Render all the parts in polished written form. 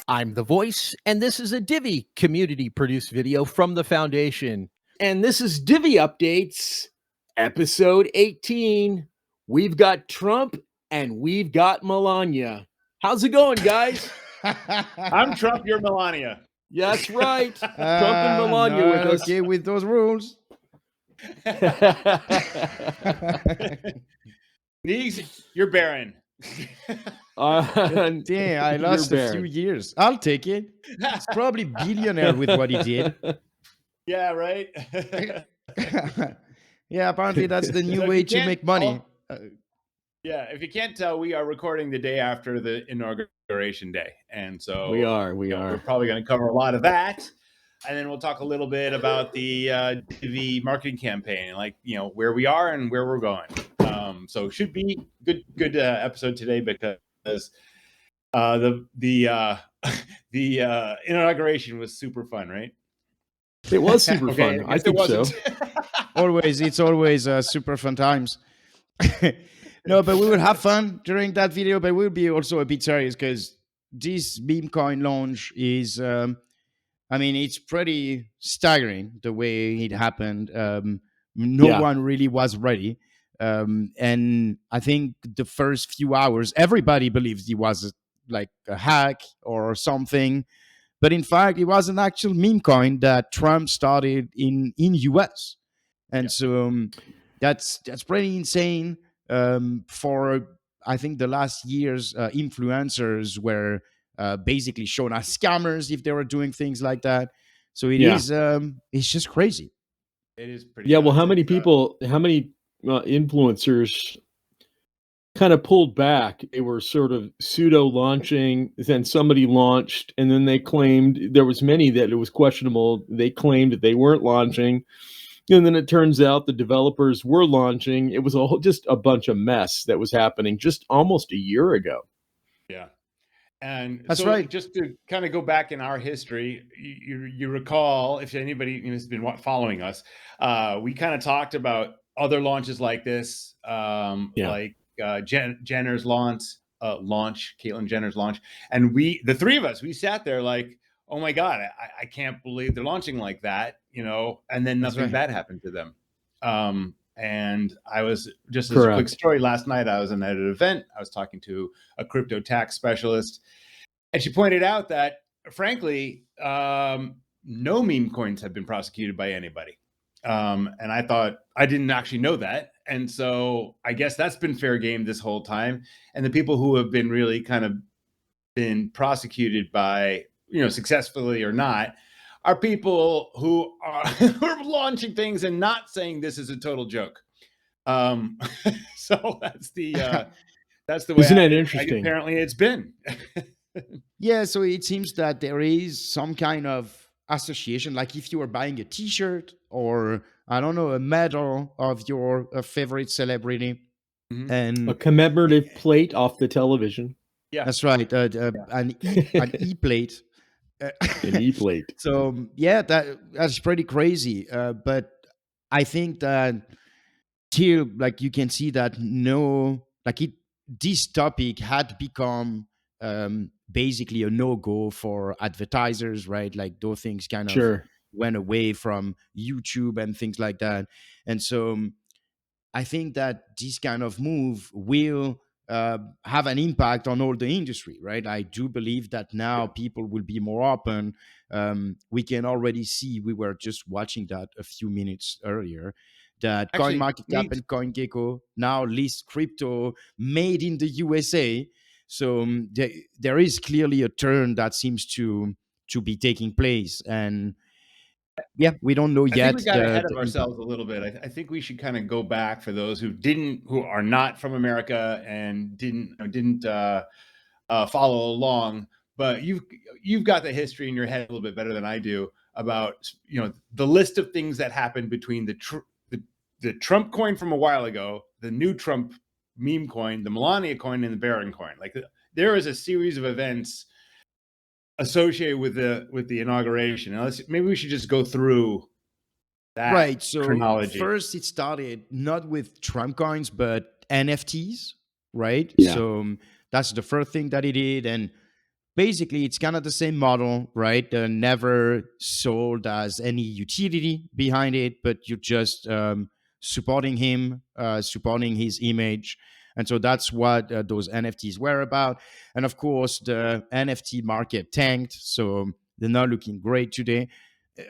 I'm the voice, and this is a Divi community-produced video from the Foundation. And this is Divi Updates, episode 18. We've got Trump, and we've got Melania. How's it going, guys? I'm Trump, you're Melania. Yeah, that's right. Trump and Melania with us. Okay, with those rules. Neegs, you're Baron. Damn, I lost a few years. I'll take it. He's probably billionaire with what he did. Yeah, right? Yeah, apparently that's the new way to make money. Yeah, if you can't tell, we are recording the day after the inauguration day. And so we are. We're probably going to cover a lot of that. And then we'll talk a little bit about the Divi marketing campaign, like, where we are and where we're going. So should be good episode today because the inauguration was super fun, right? It was super fun. I think so. It's always super fun times. No, but we will have fun during that video, but we'll be also a bit serious because this Memecoin launch is, it's pretty staggering the way it happened. No one really was ready. And I think the first few hours, everybody believed it was like a hack or something. But in fact, it was an actual meme coin that Trump started in US. And so that's pretty insane. For, I think, the last years, influencers were basically shown as scammers if they were doing things like that. So it is, it's just crazy. It is pretty. Yeah, well, how many influencers kind of pulled back? They were sort of pseudo launching, then somebody launched, and then they claimed there was many that it was questionable. They claimed that they weren't launching, and then it turns out the developers were launching. It was just a bunch of mess that was happening just almost a year ago. Yeah. And that's right. Just to kind of go back in our history, you recall, if anybody has been following us, we kind of talked about other launches like this, like Jenner's launch, Caitlyn Jenner's launch, and the three of us, we sat there like, oh my God, I can't believe they're launching like that, and then nothing bad happened to them. And I was, just as a quick story, last night I was at an event. I was talking to a crypto tax specialist, and she pointed out that, frankly, no meme coins have been prosecuted by anybody. And I thought, I didn't actually know that. And so I guess that's been fair game this whole time. And the people who have been really kind of been prosecuted by, successfully or not, are people who are launching things and not saying this is a total joke. So that's the way. Isn't that interesting? Apparently it's been. Yeah, so it seems that there is some kind of association, like if you were buying a T-shirt or, I don't know, a medal of your favorite celebrity, and a commemorative plate off the television. Yeah, that's right. An e-plate. An e-plate. So yeah, that's pretty crazy. But I think that still, like, you can see that this topic had become basically a no-go for advertisers, right? Like those things kind of went away from YouTube and things like that. And so I think that this kind of move will have an impact on all the industry, right? I do believe that now people will be more open. We can already see, we were just watching that a few minutes earlier, that CoinMarketCap and CoinGecko now list crypto made in the USA. So there is clearly a turn that seems to be taking place. And yeah, we don't know yet. I think we got ahead of ourselves a little bit. I think we should kind of go back for those who are not from America and didn't follow along. But you've got the history in your head a little bit better than I do about the list of things that happened between the Trump coin from a while ago, the new Trump meme coin, the Melania coin, and the Baron coin. Like there is a series of events associated with the inauguration. Now maybe we should just go through that chronology. First, it started not with Trump coins, but NFTs, right? Yeah. So that's the first thing that he did. And basically it's kind of the same model, right? Never sold as any utility behind it, but you're just supporting him, supporting his image. And so that's what those NFTs were about. And of course, the NFT market tanked, so they're not looking great today.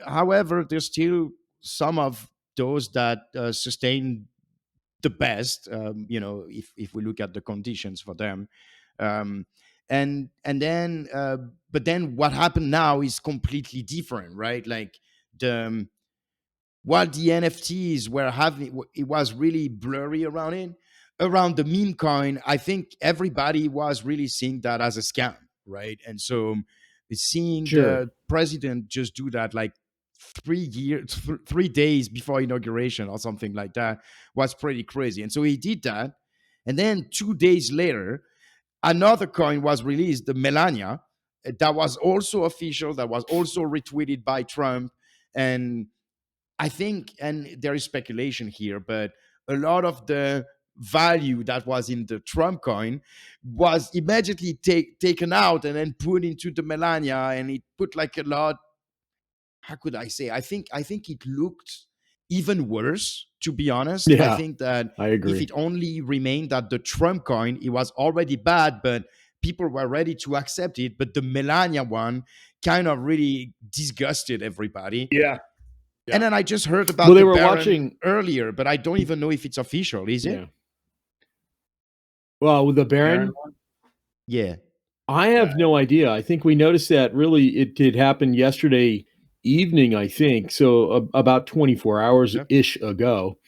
However, there's still some of those that sustain the best, if we look at the conditions for them. Um, and then but then what happened now is completely different, right? Like the what the NFTs were having, it was really blurry around it. Around the meme coin, I think everybody was really seeing that as a scam, right? And so seeing Sure. the president just do that like 3 days before inauguration or something like that was pretty crazy. And so he did that. And then 2 days later, another coin was released, the Melania, that was also official, that was also retweeted by Trump. And I think, and there is speculation here, but a lot of the value that was in the Trump coin was immediately taken out and then put into the Melania, and it put like a lot. How could I say? I think it looked even worse. To be honest, I Yeah, think that I if agree. it only remained that the Trump coin, it was already bad, but people were ready to accept it. But the Melania one kind of really disgusted everybody. Yeah. And then I just heard Well, about they the were Baron watching. earlier, but I don't even know if it's official. Is it? Yeah. Well, with the Baron Baron, one? Yeah. I have no idea. I think we noticed that really it did happen yesterday evening, I think. So about 24 hours Yeah. ish ago.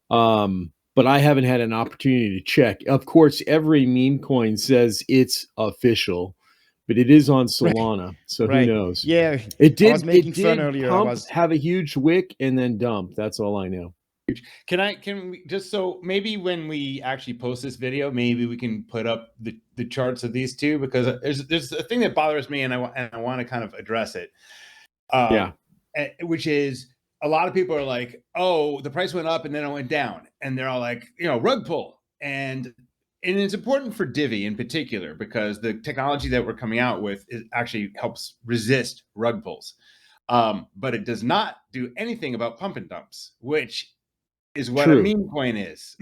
But I haven't had an opportunity to check. Of course, every meme coin says it's official, but it is on Right. Solana, so who Right. knows? Yeah. It I was did. making It fun did earlier. pump, have a huge wick, and then dump. That's all I know. Can we just, so maybe when we actually post this video, maybe we can put up the charts of these two, because there's a thing that bothers me, and I want to kind of address it. Yeah. Which is, a lot of people are like, oh, the price went up and then it went down, and they're all like, rug pull. And it's important for Divi in particular, because the technology that we're coming out with actually helps resist rug pulls. But it does not do anything about pump and dumps, which is what a True. meme coin is.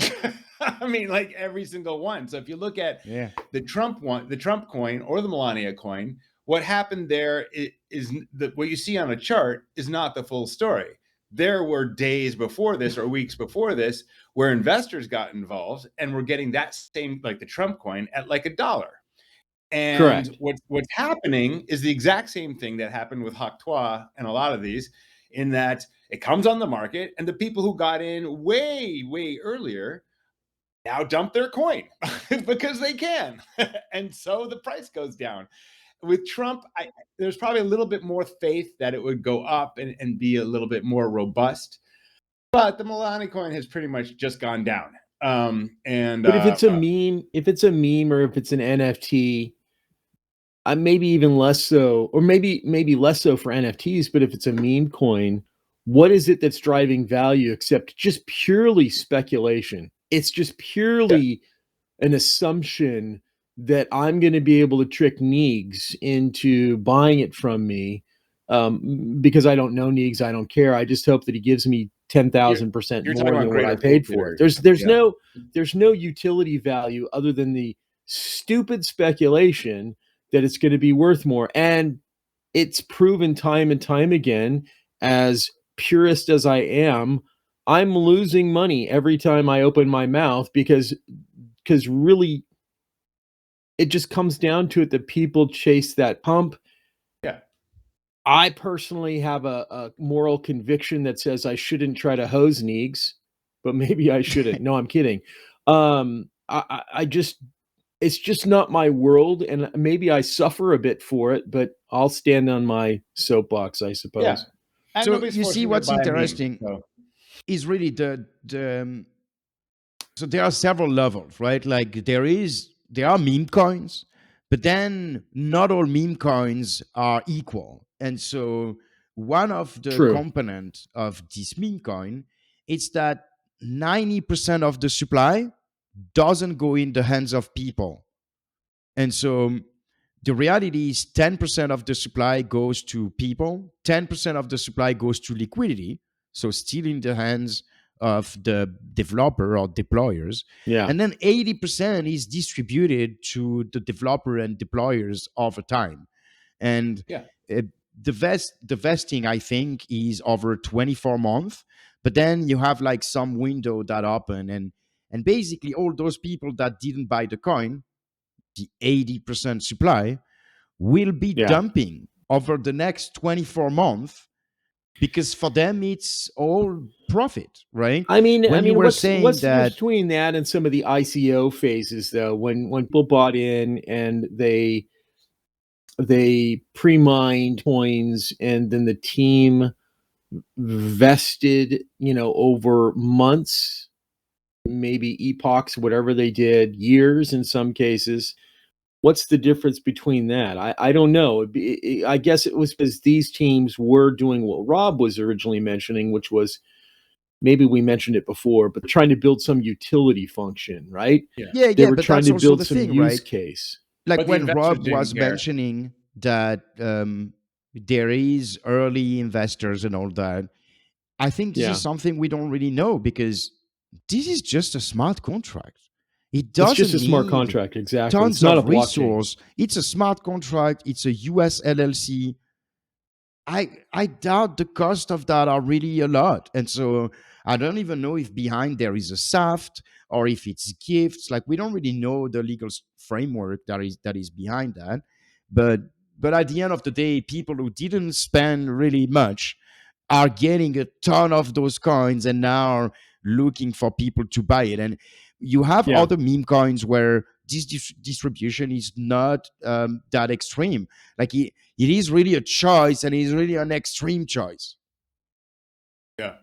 I mean, like every single one. So if you look at the Trump one, the Trump coin or the Melania coin, what happened there is that what you see on a chart is not the full story. There were days before this or weeks before this where investors got involved and were getting that same, like the Trump coin, at like $1. And Correct. what's happening is the exact same thing that happened with Haktoa and a lot of these, in that it comes on the market, and the people who got in way, way earlier now dump their coin because they can. And so the price goes down. With Trump, there's probably a little bit more faith that it would go up and be a little bit more robust. But the Melania coin has pretty much just gone down. But if it's a meme, or if it's an NFT, maybe even less so, or maybe less so for NFTs. But if it's a meme coin, what is it that's driving value except just purely speculation? It's just purely an assumption that I'm going to be able to trick Neegs into buying it from me, because I don't know Neegs. I don't care. I just hope that he gives me 10,000% more than what I paid for it. There's no utility value other than the stupid speculation that it's going to be worth more. And it's proven time and time again, as purist as I am, I'm losing money every time I open my mouth, because really it just comes down to it that people chase that pump. Yeah. I personally have a moral conviction that says I shouldn't try to hose Neegs, but maybe I shouldn't. No, I'm kidding. I just, it's just not my world, and maybe I suffer a bit for it, but I'll stand on my soapbox, I suppose. Yeah. And so you see, what's interesting is really so there are several levels, right? Like there are meme coins, but then not all meme coins are equal. And so one of the components of this meme coin is that 90% of the supply doesn't go in the hands of people. And so the reality is 10% of the supply goes to people, 10% of the supply goes to liquidity, so still in the hands of the developer or deployers. Yeah. And then 80% is distributed to the developer and deployers over time. And the vesting, I think, is over 24 months. But then you have like some window that open, and basically all those people that didn't buy the coin, the 80% supply, will be dumping over the next 24 months, because for them it's all profit, right? I mean, You were what's saying the difference that between that and some of the ICO phases, though, when people bought in and they pre-mined coins, and then the team vested, over months, maybe epochs, whatever they did, years in some cases. What's the difference between that? I don't know. I guess it was because these teams were doing what Rob was originally mentioning, which was, maybe we mentioned it before, but trying to build some utility function, right? They were but trying that's to also build the some thing, use right? case. Like But the when investors Rob didn't was care. mentioning that there is early investors and all that, I think this is something we don't really know, because this is just a smart contract. It It's just doesn't a smart need contract, exactly. tons It's not a of blockchain. resource. It's a smart contract. It's a US LLC. I doubt the cost of that are really a lot. And so I don't even know if behind there is a SAFT or if it's gifts. Like, we don't really know the legal framework that is behind that. But at the end of the day, people who didn't spend really much are getting a ton of those coins and now are looking for people to buy it. And you have other meme coins where this distribution is not that extreme. Like, it is really a choice, and it is really an extreme choice. Yeah.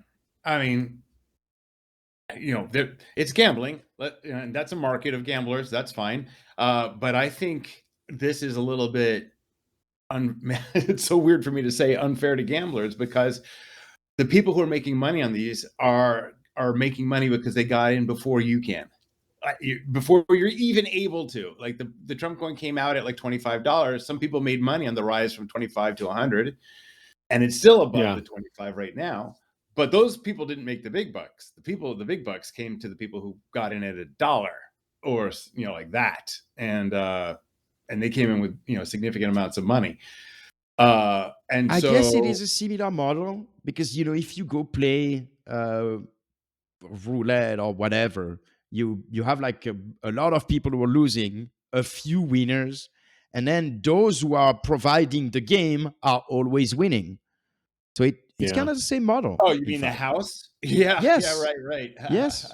I mean, it's gambling, and that's a market of gamblers. That's fine. But I think this is a little bit it's so weird for me to say unfair to gamblers, because the people who are making money on these are making money because they got in before you can. Before you're even able to. Like, the Trump coin came out at like $25. Some people made money on the rise from 25 to 100, and it's still above the 25 right now. But those people didn't make the big bucks. The big bucks came to the people who got in at $1 or like that, and they came in with significant amounts of money. And I so, guess it is a similar model, because if you go play roulette or whatever, you have like a lot of people who are losing, a few winners, and then those who are providing the game are always winning. So it's kind of the same model. Oh, you mean the house? Yeah. Yes. Yeah. Right. Yes.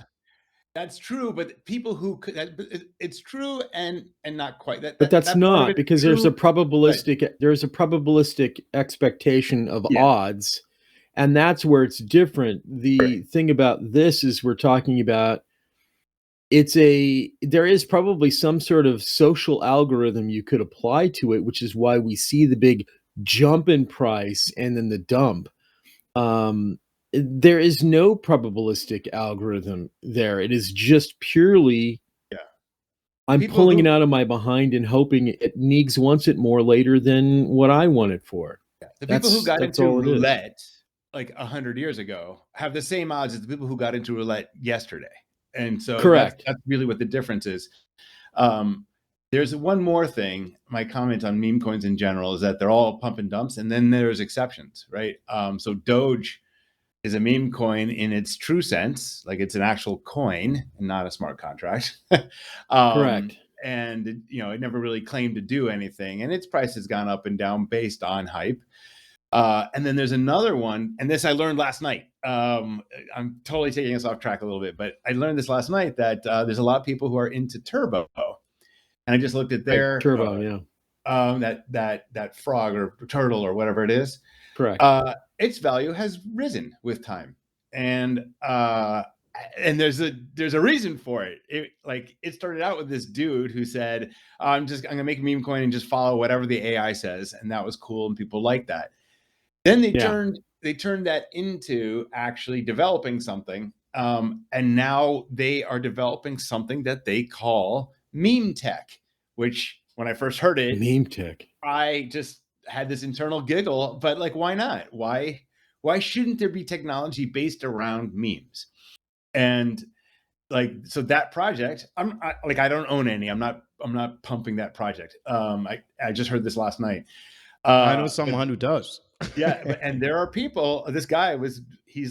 That's true, but people who could, it's true and not quite. But that's that part of not, it's because true. there's a probabilistic expectation of odds, and that's where it's different. The thing about this is, we're talking about, there is probably some sort of social algorithm you could apply to it, which is why we see the big jump in price and then the dump. There is no probabilistic algorithm there. It is just purely, I'm pulling it out of my behind and hoping it Neegs wants it more later than what I want it for. The people who got into all it is. roulette like 100 years ago have the same odds as the people who got into roulette yesterday. And so correct. That's really what the difference is. There's one more thing. My comment on meme coins in general is that they're all pump and dumps, and then there's exceptions, right? So Doge is a meme coin in its true sense, like it's an actual coin and not a smart contract. Correct. And it never really claimed to do anything, and its price has gone up and down based on hype. And then there's another one, and this I learned last night. I'm totally taking us off track a little bit, but I learned this last night that there's a lot of people who are into Turbo, and I just looked at their Turbo, that frog or turtle or whatever it is. Correct. Its value has risen with time, and there's a reason for it. It started out with this dude who said, I'm gonna make a meme coin and just follow whatever the AI says, and that was cool, and people liked that. Then they turned that into actually developing something, and now they are developing something that they call meme tech, which when I first heard it, meme tech. I just had this internal giggle, but like, why not? Why shouldn't there be technology based around memes? And like, so that project, I don't own any. I'm not pumping that project. I just heard this last night. I know someone who does. Yeah, and there are people. This guy he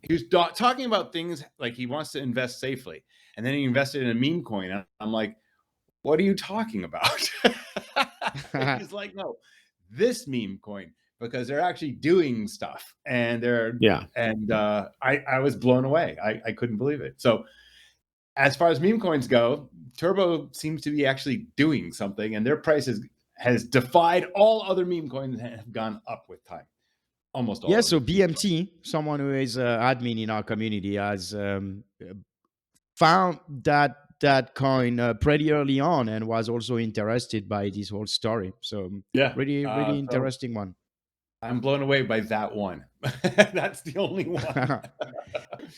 was talking about things like he wants to invest safely, and then he invested in a meme coin. And I'm like, what are you talking about? He's like, no, this meme coin, because they're actually doing stuff, and I was blown away. I couldn't believe it. So as far as meme coins go, Turbo seems to be actually doing something, and their price has defied all other meme coins and have gone up with time. Almost all. Yeah, so BMT, someone who is admin in our community, has found that coin pretty early on and was also interested by this whole story. So yeah, really interesting one. I'm blown away by that one. That's the only one.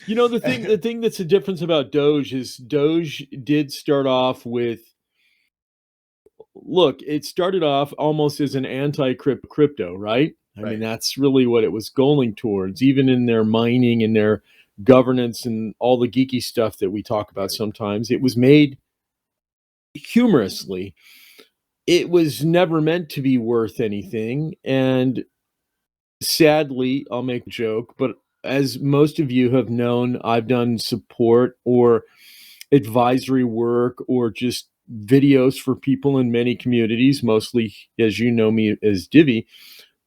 You know, the thing that's the difference about Doge is Doge did start off with, look, it started off almost as an anti-crypto, right? I mean, that's really what it was going towards, even in their mining and their governance and all the geeky stuff that we talk about sometimes. It was made humorously. It was never meant to be worth anything. And sadly, I'll make a joke, but as most of you have known, I've done support or advisory work or just videos for people in many communities, mostly, as you know me as Divi.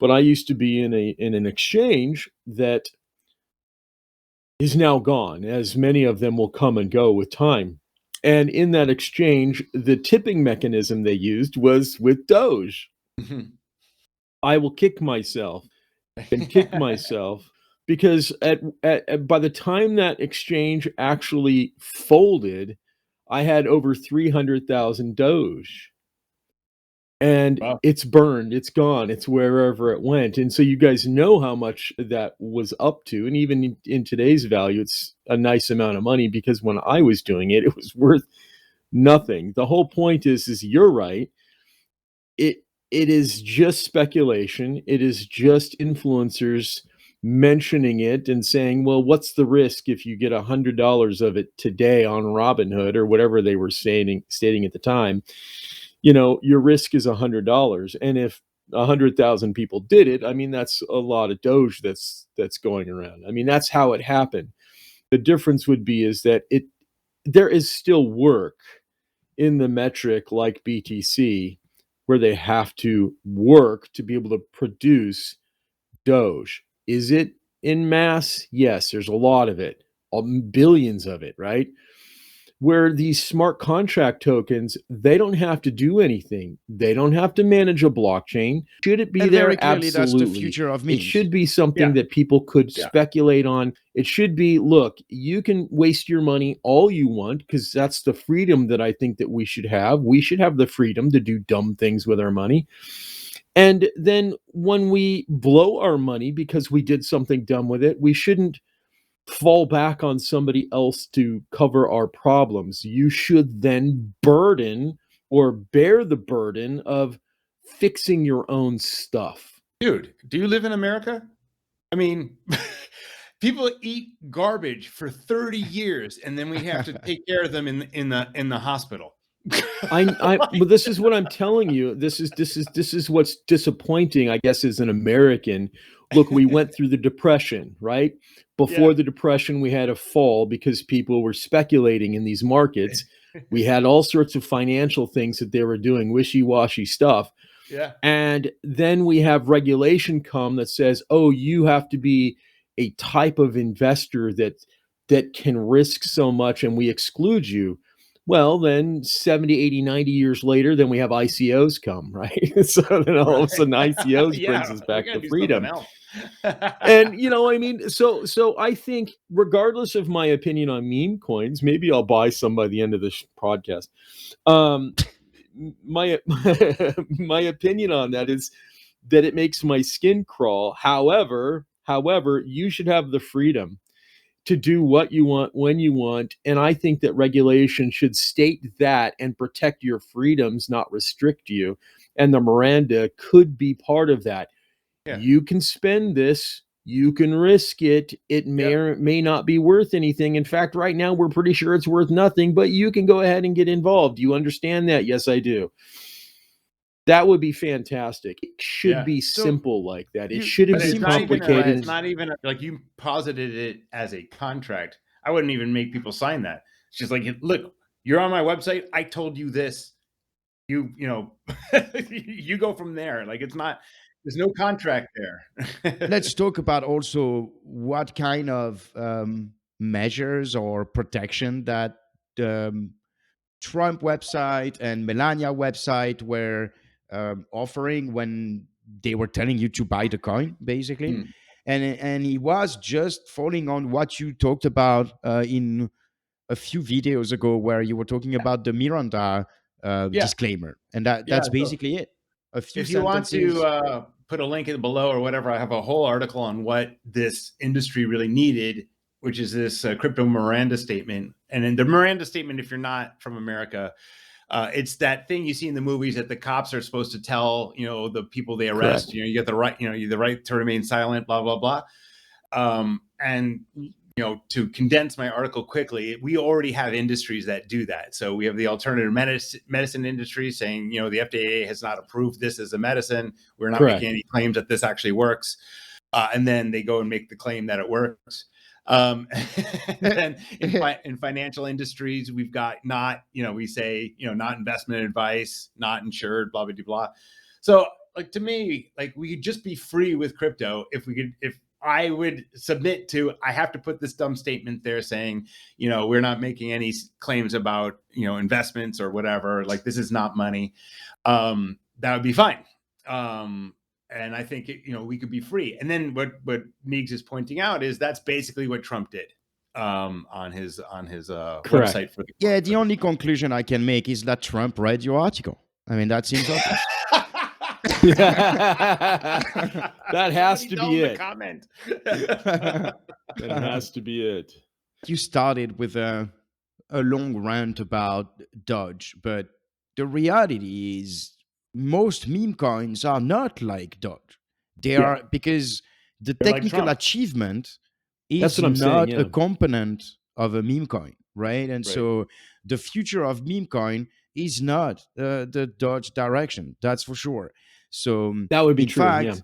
But I used to be in an exchange that is now gone, as many of them will come and go with time. And in that exchange, the tipping mechanism they used was with Doge. I will kick myself because by the time that exchange actually folded, I had over 300,000 Doge. And it's burned, it's gone, it's wherever it went. And so you guys know how much that was up to. And even in today's value, it's a nice amount of money, because when I was doing it, it was worth nothing. The whole point is you're right. It is just speculation. It is just influencers mentioning it and saying, well, what's the risk if you get $100 of it today on Robinhood or whatever they were stating at the time? You know, your risk is $100. And if 100,000 people did it, I mean, that's a lot of Doge that's going around. I mean, that's how it happened. The difference would be is that there is still work in the metric like BTC, where they have to work to be able to produce Doge. Is it in mass? Yes, there's a lot of it, billions of it, right? Where these smart contract tokens, they don't have to do anything. They don't have to manage a blockchain. Should it be there? Absolutely. That's the future of memes. It should be something that people could speculate on. It should be, look, you can waste your money all you want, because that's the freedom that I think that we should have. We should have the freedom to do dumb things with our money. And then when we blow our money because we did something dumb with it, we shouldn't fall back on somebody else to cover our problems. You should then burden or bear the burden of fixing your own stuff. Dude, do you live in America? I mean, people eat garbage for 30 years and then we have to take care of them in the hospital. But this is what I'm telling you. This is what's disappointing, I guess, as an American. Look, we went through the Depression, right? Before the Depression, we had a fall because people were speculating in these markets. We had all sorts of financial things that they were doing, wishy-washy stuff. Yeah. And then we have regulation come that says, oh, you have to be a type of investor that can risk so much, and we exclude you. Well, then 70, 80, 90 years later, then we have ICOs come, right? So then all of a sudden ICOs brings us back to freedom. And, you know, I mean, so I think regardless of my opinion on meme coins, maybe I'll buy some by the end of this podcast. My opinion on that is that it makes my skin crawl. However, you should have the freedom to do what you want when you want. And I think that regulation should state that and protect your freedoms, not restrict you. And the Miranda could be part of that. Yeah. You can spend this, you can risk it. It may or may not be worth anything. In fact, right now, we're pretty sure it's worth nothing, but you can go ahead and get involved. Do you understand that? Yes, I do. That would be fantastic. It should be simple like that. It shouldn't be complicated. It's not even like you posited it as a contract. I wouldn't even make people sign that. It's just like, look, you're on my website. I told you this. You know, you go from there. Like, it's not, there's no contract there. Let's talk about also what kind of measures or protection that Trump website and Melania website were offering when they were telling you to buy the coin, basically. And he was just falling on what you talked about in a few videos ago, where you were talking about the Miranda disclaimer, and that's basically it. A few if you sentences. want to put a link in below or whatever, I have a whole article on what this industry really needed, which is this crypto Miranda statement. And in the Miranda statement, if you're not from America, it's that thing you see in the movies that the cops are supposed to tell, you know, the people they arrest. Correct. You know, you get the right, you know, the right to remain silent, blah, blah, blah. And, you know, to condense my article quickly, we already have industries that do that. So we have the alternative medicine industry saying, you know, the FDA has not approved this as a medicine. We're not making any claims that this actually works. And then they go and make the claim that it works. And then in financial industries, we've got not, you know, we say, you know, not investment advice, not insured, blah, blah, blah, blah. So like, to me, like, we could just be free with crypto if we could, if I would submit to, I have to put this dumb statement there saying, you know, we're not making any claims about, you know, investments or whatever, like, this is not money. That would be fine. And I think, you know, we could be free. And then what Meigs is pointing out is that's basically what Trump did on his website. The only conclusion I can make is that Trump read your article. I mean, that seems obvious. That has to be it. Comment. That has to be it. You started with a long rant about Doge, but the reality is most meme coins are not like Doge. They are, because the technical achievement is not a component of a meme coin, right? And so the future of meme coin is not the Doge direction. That's for sure. So that would be true. In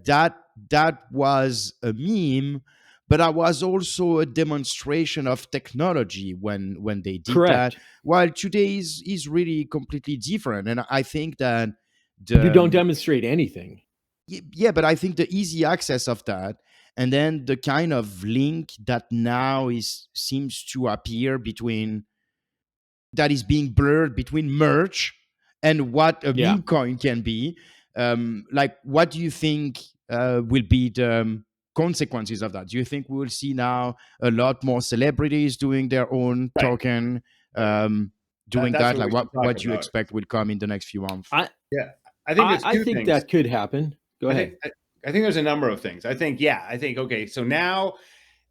fact, that was a meme, but that was also a demonstration of technology when they did that. While today is really completely different, and I think that you don't demonstrate anything. Yeah, but I think the easy access of that, and then the kind of link that now seems to appear between, that is being blurred between merch and what a meme coin can be. Like, what do you think will be the consequences of that? Do you think we will see now a lot more celebrities doing their own token, doing that? Like, what do you expect will come in the next few months? I think that could happen. Go ahead. I think there's a number of things. I think, okay, so now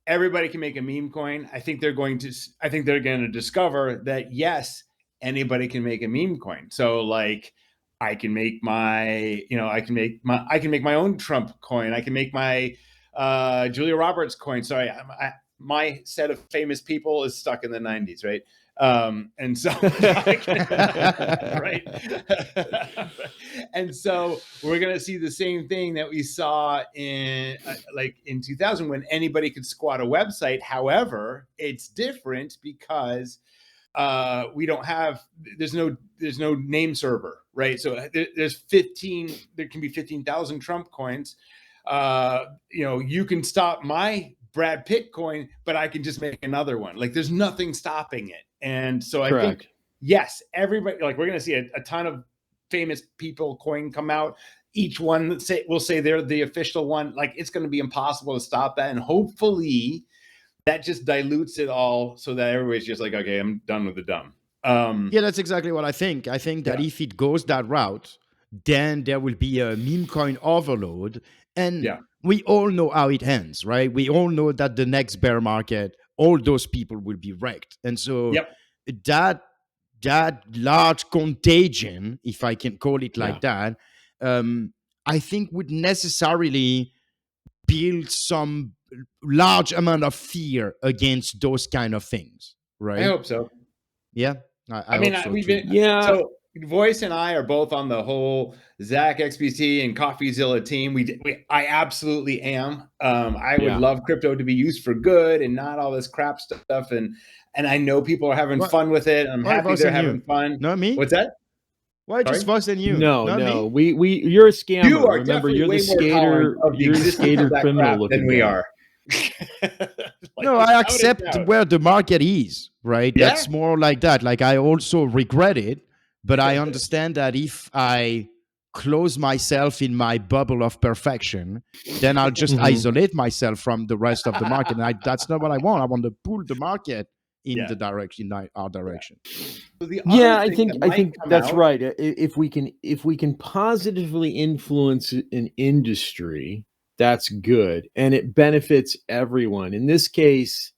everybody can make a meme coin. I think they're going to discover that, yes, anybody can make a meme coin. So, like, I can make my own Trump coin. I can make my Julia Roberts coin. Sorry, my set of famous people is stuck in the 90s, right? And so, right. And so we're going to see the same thing that we saw in 2000, when anybody could squat a website. However, it's different because we don't have, there's no name server, right? So there can be 15,000 Trump coins. You know, you can stop my Brad Pitt coin, but I can just make another one. Like, there's nothing stopping it. And so I think, yes, everybody, like, we're going to see a ton of famous people coin come out. Each one will say they're the official one. Like, it's going to be impossible to stop that. And hopefully that just dilutes it all so that everybody's just like, okay, I'm done with the dumb. That's exactly what I think. I think that if it goes that route, then there will be a meme coin overload. And we all know how it ends, right? We all know that the next bear market, all those people will be wrecked. And so that large contagion, if I can call it like that, I think would necessarily build some large amount of fear against those kind of things, right? I hope so. Yeah, I mean, hope so we've too. been, so Voice and I are both on the whole Zach XBT and CoffeeZilla team. I absolutely am. I would love crypto to be used for good and not all this crap stuff. And I know people are having fun with it. I'm happy they're having fun. Not me. What's that? Why just Voice and you? No, not no. me? You're a scammer. You are Remember, definitely you're way the more skater. tolerant of the You're the existence skater of that criminal crap looking than we guy. are. No, I accept where the market is, right? Yeah. That's more like that. Like, I also regret it, but I understand that if I close myself in my bubble of perfection, then I'll just isolate myself from the rest of the market. And that's not what I want. I want to pull the market in the direction, in our direction. So I think that's right. If we can positively influence an industry, that's good, and it benefits everyone. In this case,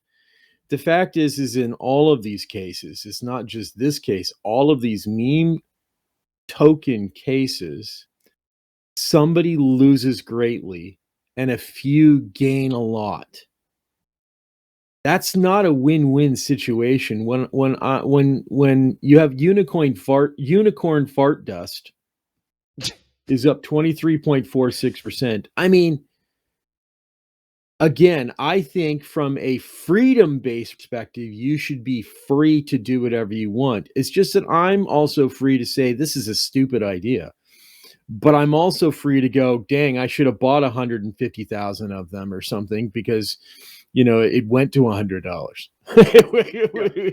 the fact is in all of these cases, it's not just this case, all of these meme token cases, somebody loses greatly and a few gain a lot. That's not a win-win situation. When you have unicorn fart dust is up 23.46%. I mean, again, I think from a freedom-based perspective, you should be free to do whatever you want. It's just that I'm also free to say this is a stupid idea. But I'm also free to go, dang, I should have bought 150,000 of them or something because, it went to $100.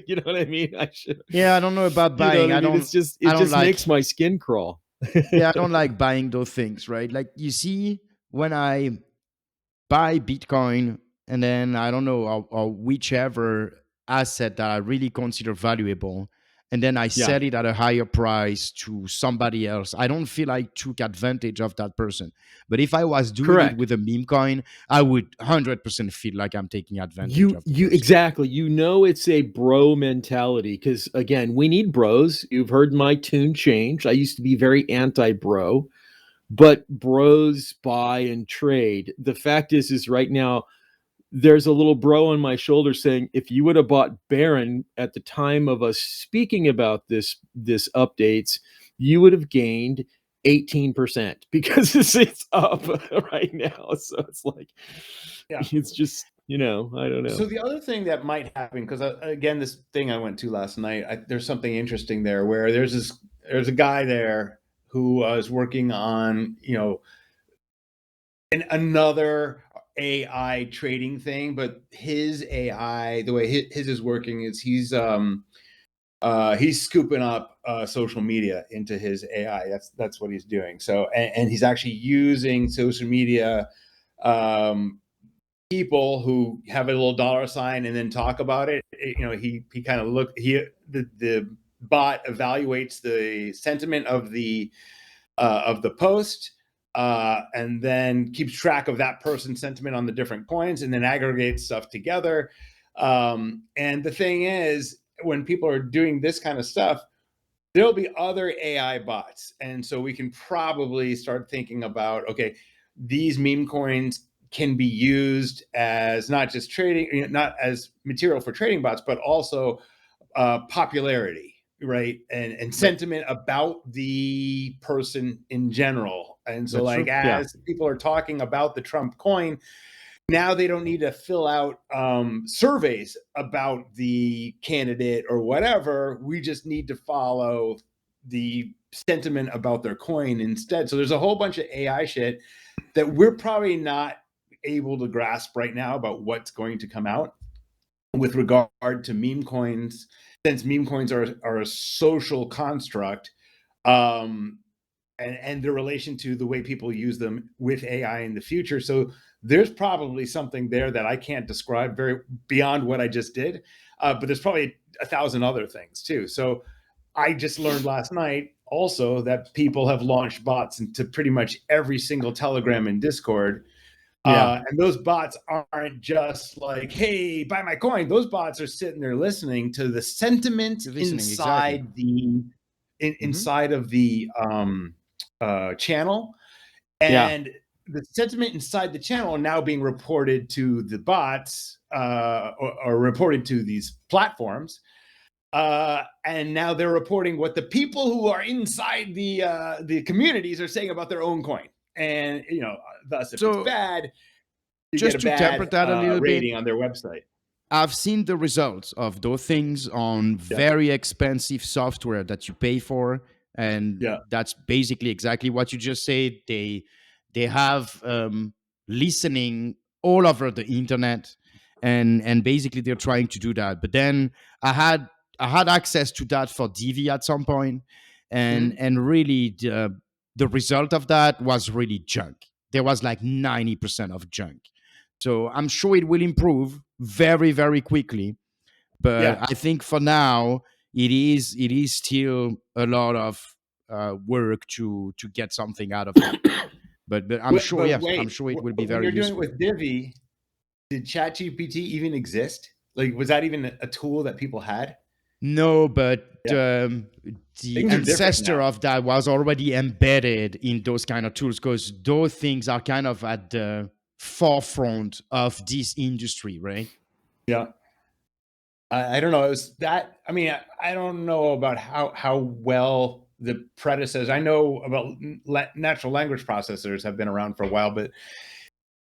You know what I mean? I don't know about buying. I mean? It just makes my skin crawl. I don't like buying those things, right? Like, you see, when I buy Bitcoin and then I don't know, or whichever asset that I really consider valuable, and then I sell it at a higher price to somebody else, I don't feel I took advantage of that person. But if I was doing it with a meme coin, I would 100% feel like I'm taking advantage of the person. Exactly. It's a bro mentality because, again, we need bros. You've heard my tune change. I used to be very anti-bro, but bros buy and trade. The fact is right now, there's a little bro on my shoulder saying, if you would have bought Baron at the time of us speaking about this updates, you would have gained 18% because it's up right now. So it's like, it's just, I don't know. So the other thing that might happen, because again, this thing I went to last night, there's something interesting there where there's a guy there who was working on, another AI trading thing, but his AI, the way his is working is he's scooping up social media into his AI. That's what he's doing. So and he's actually using social media people who have a little dollar sign and then talk about it. He kind of the bot evaluates the sentiment of the post. And then keeps track of that person's sentiment on the different coins and then aggregates stuff together. And the thing is, when people are doing this kind of stuff, there'll be other AI bots. And so we can probably start thinking about, okay, these meme coins can be used as not just trading, not as material for trading bots, but also popularity, right? And sentiment about the person in general. And so as people are talking about the Trump coin, now they don't need to fill out surveys about the candidate or whatever. We just need to follow the sentiment about their coin instead. So there's a whole bunch of AI shit that we're probably not able to grasp right now about what's going to come out with regard to meme coins, since meme coins are a social construct, and their relation to the way people use them with AI in the future. So there's probably something there that I can't describe very beyond what I just did, but there's probably 1,000 other things too. So I just learned last night also that people have launched bots into pretty much every single Telegram and Discord And those bots aren't just like, hey, buy my coin. Those bots are sitting there listening to the sentiment inside inside of the channel. And the sentiment inside the channel are now being reported to the bots or reported to these platforms. And now they're reporting what the people who are inside the communities are saying about their own coin. And, thus, if it's bad, you just get a bad temper that a little rating bit, on their website. I've seen the results of those things on very expensive software that you pay for, and that's basically exactly what you just said. They have listening all over the internet, and basically they're trying to do that. But then I had access to that for Divi at some point, and really the result of that was really junk. There was like 90% of junk. So I'm sure it will improve very, very quickly. But I think for now, it is still a lot of work to get something out of it. But I'm sure, I'm sure it will be very useful. When you're doing it with Divi, did ChatGPT even exist? Like, was that even a tool that people had? No, but the ancestor of that was already embedded in those kind of tools, because those things are kind of at the forefront of this industry, right? Yeah. I don't know. It was that. I mean, I don't know about how well the predecessors. I know about natural language processors have been around for a while, but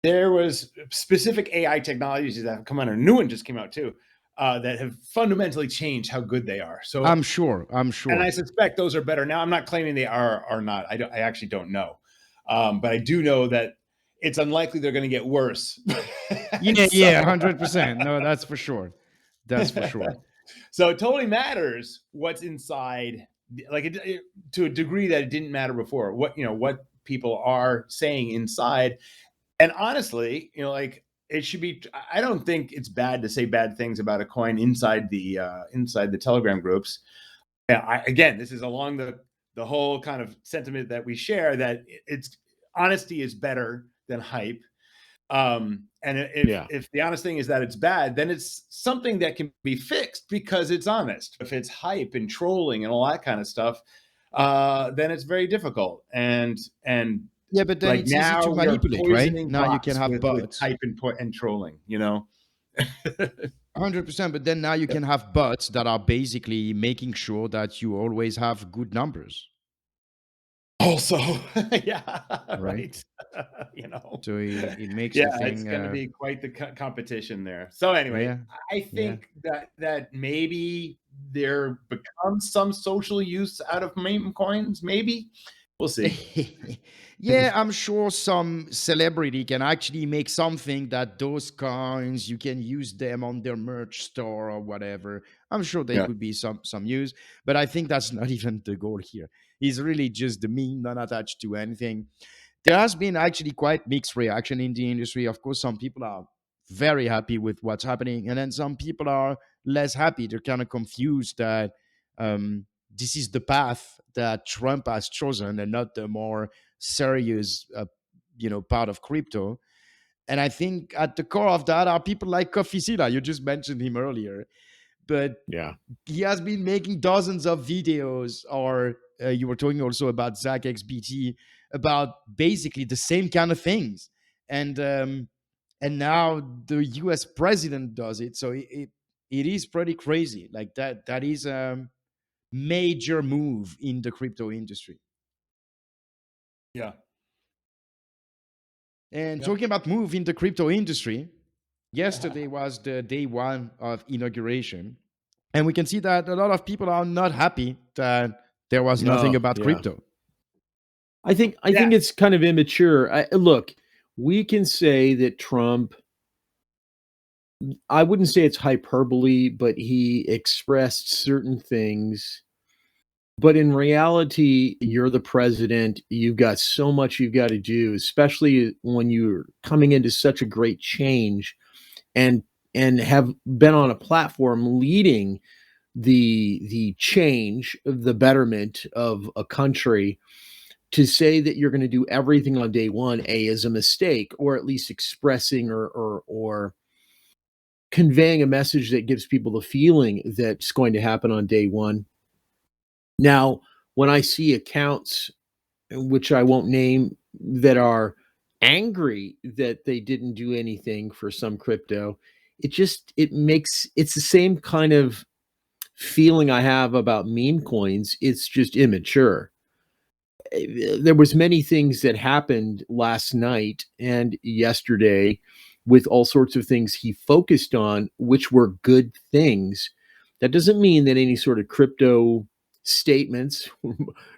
there was specific AI technologies that have come out. A new one just came out too, that have fundamentally changed how good they are. So I'm sure, and I suspect those are better now. I'm not claiming they are or not. I actually don't know, but I do know that it's unlikely they're going to get worse. Yeah, 100%. No, that's for sure. That's for sure. So it totally matters what's inside, like to a degree that it didn't matter before. What people are saying inside, and honestly, like it should be. I don't think it's bad to say bad things about a coin inside the Telegram groups. Again, this is along the whole kind of sentiment that we share, that it's honesty is better than hype. And if the honest thing is that it's bad, then it's something that can be fixed because it's honest. If it's hype and trolling and all that kind of stuff, then it's very difficult. And yeah, but then it's easy to manipulate, right? Now you can have bots with hype and trolling, 100%. But then now you can have bots that are basically making sure that you always have good numbers. Also, right. So it makes the thing. It's going to be quite the competition there. So anyway, I think that maybe there becomes some social use out of meme coins. Maybe we'll see. I'm sure some celebrity can actually make something that those coins, you can use them on their merch store or whatever. I'm sure there could be some use, but I think that's not even the goal here. It's really just the meme, not attached to anything. There has been actually quite mixed reaction in the industry. Of course, some people are very happy with what's happening, and then some people are less happy. They're kind of confused that this is the path that Trump has chosen and not the more serious, part of crypto. And I think at the core of that are people like Coffeezilla. You just mentioned him earlier, but he has been making dozens of videos, or you were talking also about Zach XBT, about basically the same kind of things. And now the US president does it. So it is pretty crazy. Like that is a major move in the crypto industry. Yeah. And talking about move in the crypto industry, yesterday was the day one of inauguration. And we can see that a lot of people are not happy that there was nothing about crypto. I think it's kind of immature. Look, we can say that Trump, I wouldn't say it's hyperbole, but he expressed certain things. But in reality, you're the president. You've got so much you've got to do, especially when you're coming into such a great change and have been on a platform leading the change, the betterment of a country. to say that you're going to do everything on day one, is a mistake, or at least expressing or conveying a message that gives people the feeling that's going to happen on day one. Now, when I see accounts, which I won't name, that are angry that they didn't do anything for some crypto, it's the same kind of feeling I have about meme coins. It's just immature. There was many things that happened last night and yesterday with all sorts of things he focused on, which were good things. That doesn't mean that any sort of crypto statements,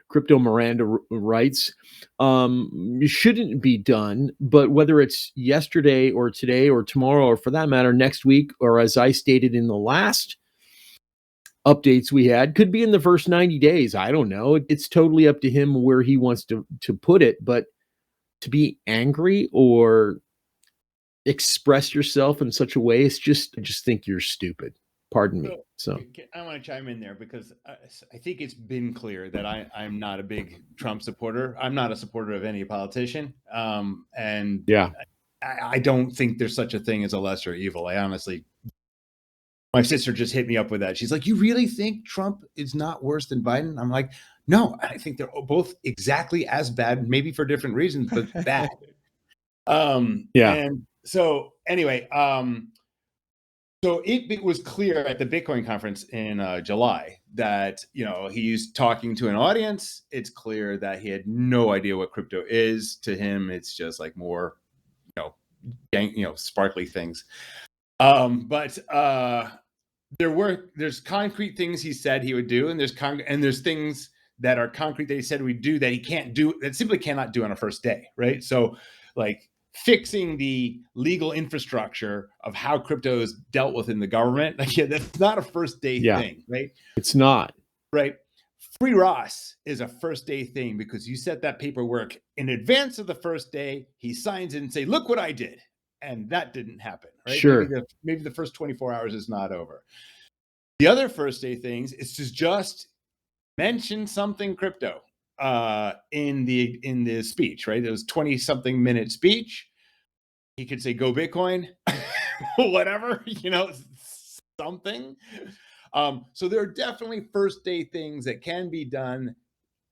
crypto Miranda rights, shouldn't be done. But whether it's yesterday or today or tomorrow, or for that matter, next week, or as I stated in the last updates we had, could be in the first 90 days. I don't know. It's totally up to him where he wants to put it. But to be angry or express yourself in such a way, I just think you're stupid. Pardon me. So I want to chime in there because I think it's been clear that I'm not a big Trump supporter. I'm not a supporter of any politician. And yeah, I don't think there's such a thing as a lesser evil. I honestly, my sister just hit me up with that. She's like, "You really think Trump is not worse than Biden?" I'm like, "No, I think they're both exactly as bad, maybe for different reasons, but bad." Yeah. And so anyway, so it was clear at the Bitcoin conference in July that, he's talking to an audience. It's clear that he had no idea what crypto is. To him, it's just like more, sparkly things. But there's concrete things he said he would do, and there's things that are concrete that he said we'd do that he can't do, that simply cannot do on a first day, right? So, like, fixing the legal infrastructure of how crypto is dealt with in the government, like, that's not a first day thing, right? It's not. Right. Free Ross is a first day thing because you set that paperwork in advance of the first day. He signs it and say, "Look what I did." And that didn't happen, right? Sure. Maybe the first 24 hours is not over. The other first day things is to just mention something crypto in the speech, right? It was 20-something minute speech. He could say, "Go Bitcoin," whatever, something. So there are definitely first day things that can be done.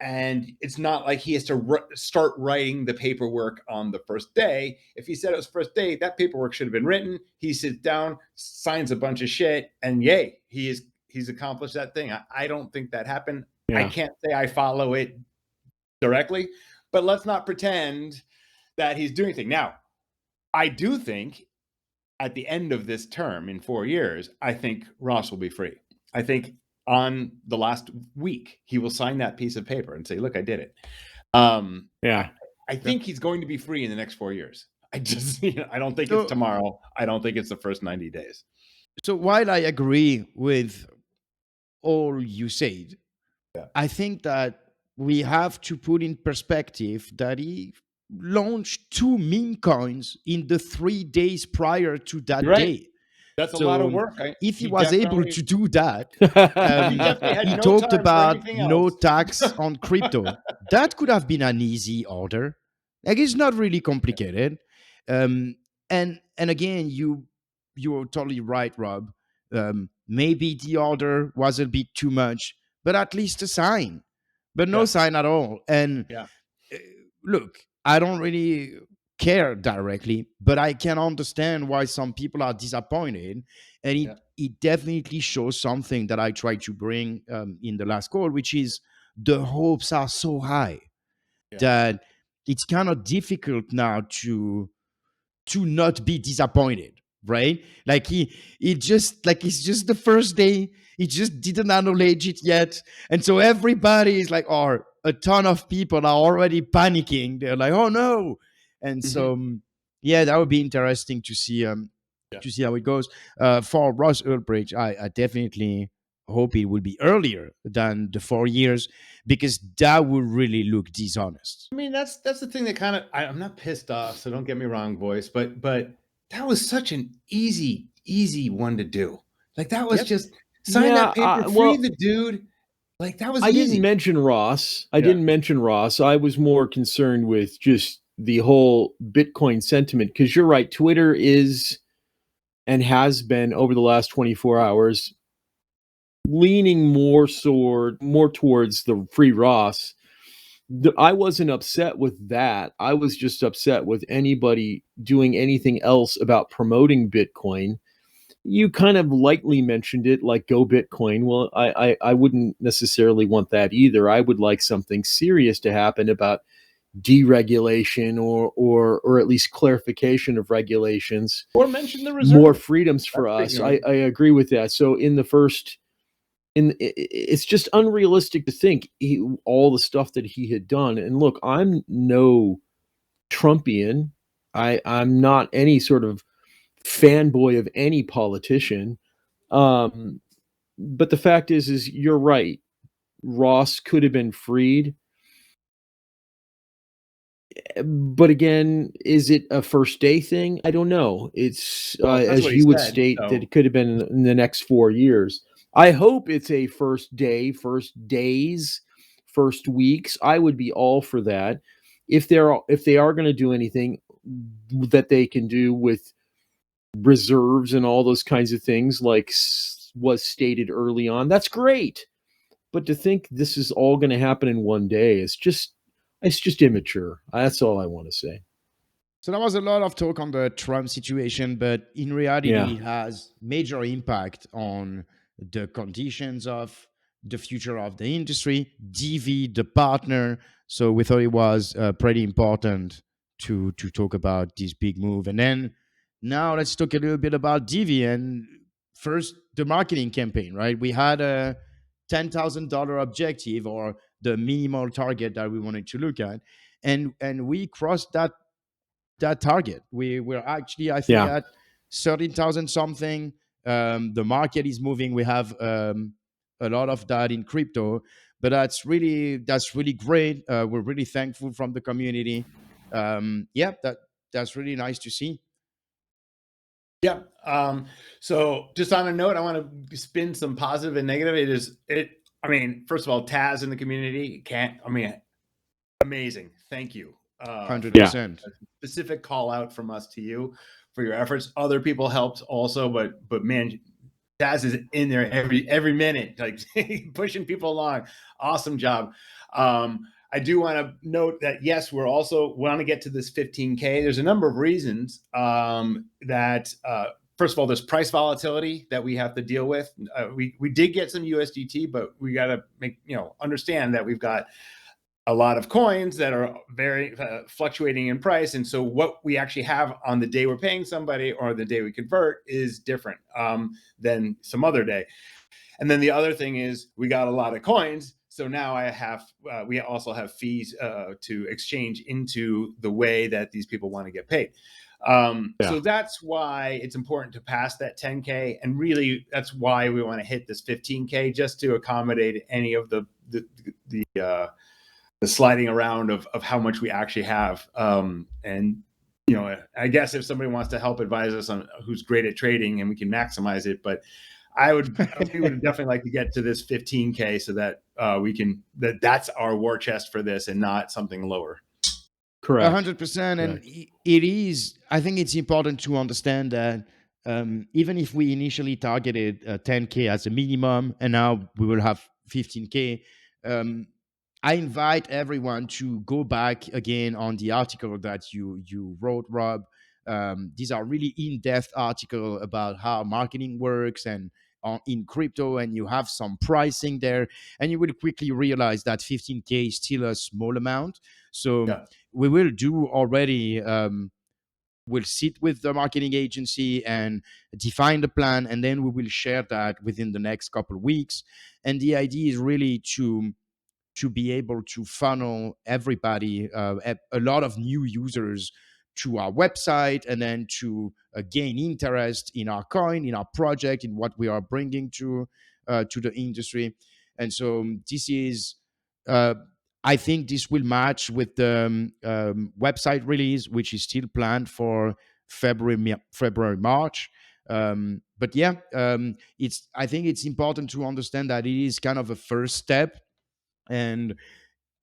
And it's not like he has to start writing the paperwork on the first day. If he said it was first day, that paperwork should have been written. He sits down, signs a bunch of shit, and yay, he's accomplished that thing. I don't think that happened. Yeah. I can't say I follow it directly, but let's not pretend that he's doing anything. Now, I do think at the end of this term in 4 years, I think Ross will be free. I think on the last week, he will sign that piece of paper and say, "Look, I did it." I think he's going to be free in the next 4 years. I just, I don't think it's tomorrow. I don't think it's the first 90 days. So while I agree with all you said, I think that we have to put in perspective that he launched 2 meme coins in the 3 days prior to that day. That's a lot of work. If he was able to do that, he no talked about no tax on crypto. That could have been an easy order. Like, it's not really complicated. And again, you're totally right, Rob. Maybe the order was a bit too much, but at least a sign, but no sign at all. And look, I don't really care directly, but I can understand why some people are disappointed. And it definitely shows something that I tried to bring in the last call, which is the hopes are so high that it's kind of difficult now to not be disappointed, right? Like it's just the first day. He just didn't acknowledge it yet. And so everybody is like, or a ton of people are already panicking. They're like, "Oh no." And so, that would be interesting to see how it goes. For Ross Ulbricht, I definitely hope it will be earlier than the 4 years, because that would really look dishonest. I mean, that's the thing that kind of, I'm not pissed off, so don't get me wrong, boys, but that was such an easy one to do. Like, that was just sign that paper, free the dude. Like that was I busy. didn't mention Ross. I was more concerned with just the whole Bitcoin sentiment, because you're right. Twitter is and has been over the last 24 hours leaning more towards the free Ross. I wasn't upset with that. I was just upset with anybody doing anything else about promoting Bitcoin. You kind of lightly mentioned it, like go Bitcoin. Well, I wouldn't necessarily want that either. I would like something serious to happen about deregulation, or at least clarification of regulations, Or mention the more reserve. freedoms for us. I agree with that. So in the first, it's just unrealistic to think all the stuff that he had done. And look, I'm no Trumpian. I'm not any sort of fanboy of any politician. But the fact is you're right. Ross could have been freed. But again, is it a first day thing? I don't know. It's as you would state, that it could have been in the next 4 years. I hope it's a first day, first days, first weeks. I would be all for that. If they are going to do anything that they can do with reserves and all those kinds of things, like was stated early on, that's great. But to think this is all going to happen in one day is just, it's just immature. That's all I want to say. So there was a lot of talk on the Trump situation, but in reality, it has major impact on the conditions of the future of the industry. Divi, the partner. So we thought it was pretty important to talk about this big move. And then now let's talk a little bit about Divi, and first the marketing campaign. Right, we had a $10,000 objective, or the minimal target that we wanted to look at, and we crossed that target. We're actually, I think, at 13,000 something. The market is moving. We have a lot of that in crypto, but that's really great. We're really thankful from the community. That's really nice to see. Yeah. So just on a note, I want to spin some positive and negative. I mean, first of all, Taz in the community amazing. Thank you. 100%. A specific call out from us to you for your efforts. Other people helped also, but man, Taz is in there every minute, like pushing people along. Awesome job. I do want to note that yes, we're also want to get to this 15K. There's a number of reasons that first of all, there's price volatility that we have to deal with. We did get some USDT, but we got to understand that we've got a lot of coins that are very fluctuating in price. And so what we actually have on the day we're paying somebody or the day we convert is different than some other day. And then the other thing is we got a lot of coins. So now we also have fees to exchange into the way that these people want to get paid. So that's why it's important to pass that 10K. And really, that's why we want to hit this 15K, just to accommodate any of the sliding around of how much we actually have. And, I guess if somebody wants to help advise us on who's great at trading and we can maximize it, but we would definitely like to get to this 15K so that that's our war chest for this and not something lower. Correct. 100%. And it is, I think it's important to understand that even if we initially targeted 10K as a minimum, and now we will have 15K, I invite everyone to go back again on the article that you wrote, Rob. These are really in-depth article about how marketing works and in crypto, and you have some pricing there, and you will quickly realize that 15K is still a small amount. So we will do already. We'll sit with the marketing agency and define the plan, and then we will share that within the next couple of weeks. And the idea is really to be able to funnel everybody, a lot of new users to our website, and then to gain interest in our coin, in our project, in what we are bringing to the industry. And so this is, I think this will match with the website release, which is still planned for February, March. But yeah, I think it's important to understand that it is kind of a first step, and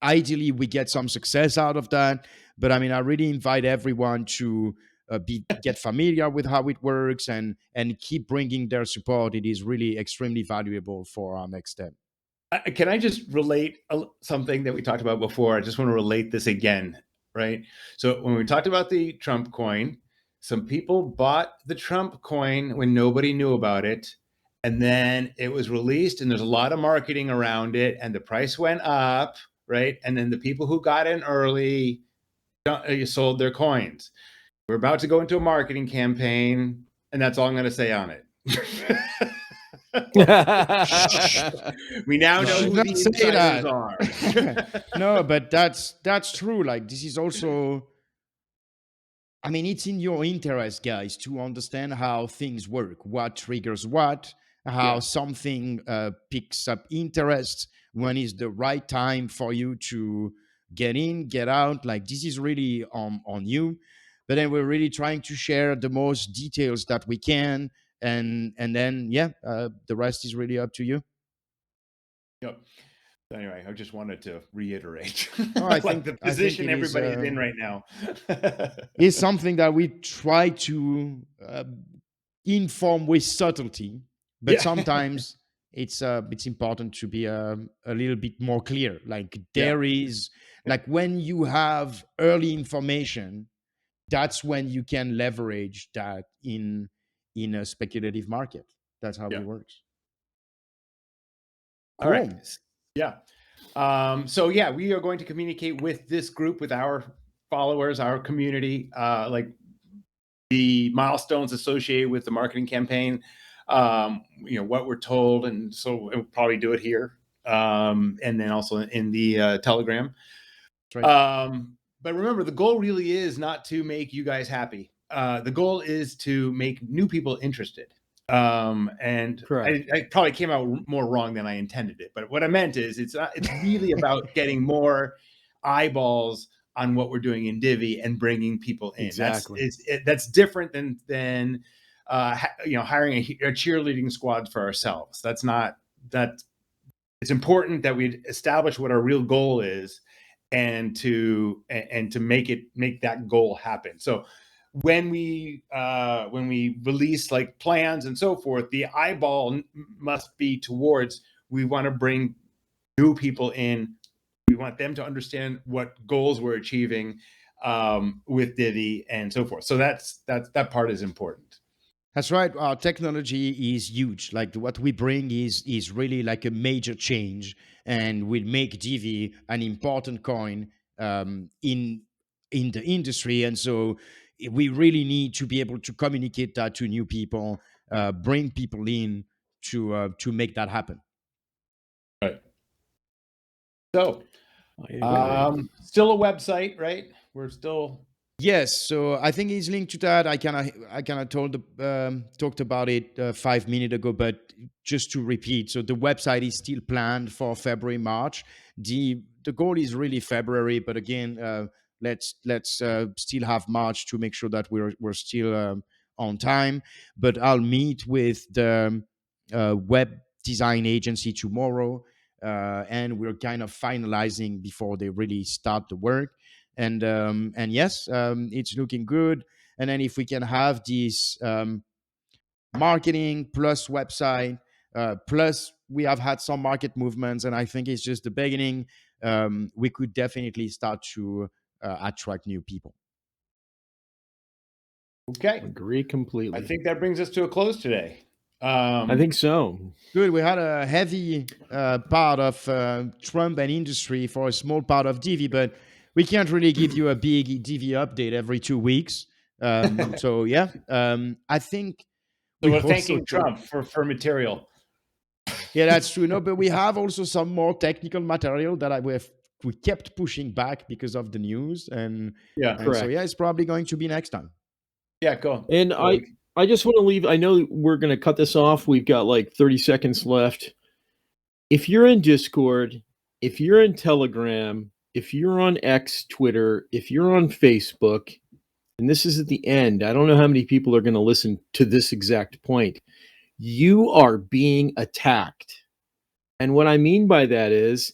ideally we get some success out of that. But I mean, I really invite everyone to get familiar with how it works, and keep bringing their support. It is really extremely valuable for our next step. Can I just relate something that we talked about before? I just want to relate this again, right? So when we talked about the Trump coin, some people bought the Trump coin when nobody knew about it, and then it was released, and there's a lot of marketing around it, and the price went up, right? And then the people who got in early sold their coins. We're about to go into a marketing campaign, and that's all I'm going to say on it. We now know who the insiders are. No, but that's true. Like, this is also, I mean, it's in your interest, guys, to understand how things work, what triggers what, how something picks up interest, when is the right time for you to get in, get out. Like, this is really on you. But then we're really trying to share the most details that we can, and then the rest is really up to you. Yep. Anyway, I just wanted to reiterate think the position everybody's in right now is something that we try to inform with subtlety, but sometimes it's important to be a little bit more clear. Like, there is, like, when you have early information, that's when you can leverage that in a speculative market. That's how it works. Cool. All right. Yeah. So we are going to communicate with this group, with our followers, our community, like the milestones associated with the marketing campaign, what we're told. And so we'll probably do it here. And then also in the Telegram. That's right. But remember, the goal really is not to make you guys happy. The goal is to make new people interested. And I probably came out more wrong than I intended it. But what I meant is, it's really about getting more eyeballs on what we're doing in Divi and bringing people in. Exactly. That's different than hiring a cheerleading squad for ourselves. That's not that. It's important that we establish what our real goal is, and to make that goal happen. So when we release like plans and so forth, the eyeball must be towards, we want to bring new people in. We want them to understand what goals we're achieving with Divi and so forth. So that part is important. That's right. Our technology is huge. Like, what we bring is really like a major change, and will make Divi an important coin in the industry. And so we really need to be able to communicate that to new people, bring people in to make that happen. Right. So, still a website, right? We're still. Yes, so I think it's linked to that. I kind of talked about it 5 minutes ago, but just to repeat, so the website is still planned for February, March. The goal is really February, but again, let's still have March to make sure that we're still on time. But I'll meet with the web design agency tomorrow, and we're kind of finalizing before they really start the work. And yes, it's looking good. And then if we can have this marketing plus website, plus we have had some market movements, and I think it's just the beginning, we could definitely start to attract new people. Okay. Agree completely. I think that brings us to a close today. I think so. Good. We had a heavy part of Trump and industry for a small part of Divi, but we can't really give you a big Divi update every 2 weeks. So I think we're thanking Trump for material. Yeah, that's true. No, but we have also some more technical material that we kept pushing back because of the news, and so it's probably going to be next time. Yeah, cool. And I just want to leave. I know we're going to cut this off. We've got like 30 seconds left. If you're in Discord, if you're in Telegram, if you're on X, Twitter, if you're on Facebook, and this is at the end. I don't know how many people are going to listen to this exact point. You are being attacked. And what I mean by that is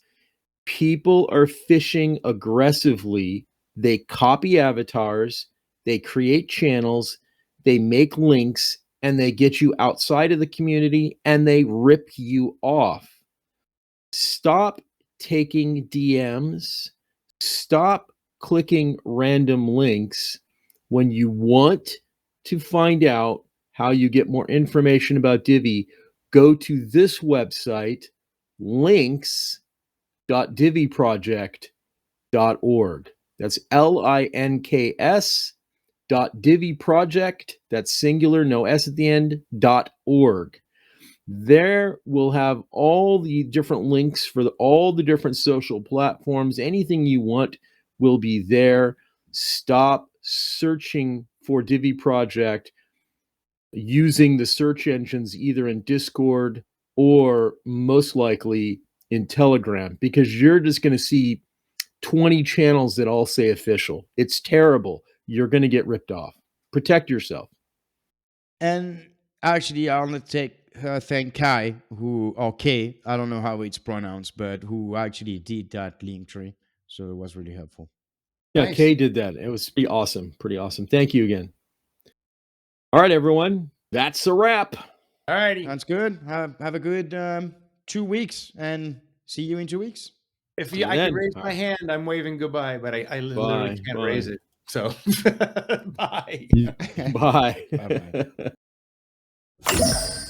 people are phishing aggressively. They copy avatars, they create channels, they make links, and they get you outside of the community and they rip you off. Stop taking DMs. Stop clicking random links when you want to find out how you get more information about Divi. Go to this website, links.diviproject.org. That's links.diviproject, that's singular, no S at the end, .org. There we'll have all the different links for all the different social platforms. Anything you want will be there. Stop searching for Divi Project using the search engines either in Discord or most likely in Telegram, because you're just going to see 20 channels that all say official. It's terrible. You're going to get ripped off. Protect yourself. And actually, I want to thank Kai, or K, I don't know how it's pronounced, but who actually did that link tree. So it was really helpful. Yeah, nice. Kay did that. It was pretty awesome. Pretty awesome. Thank you again. All right, everyone. That's a wrap. All righty. That's good. Have a good 2 weeks, and see you in 2 weeks. If I can raise my hand, I'm waving goodbye, but I literally can't raise it. So bye. Bye. Bye.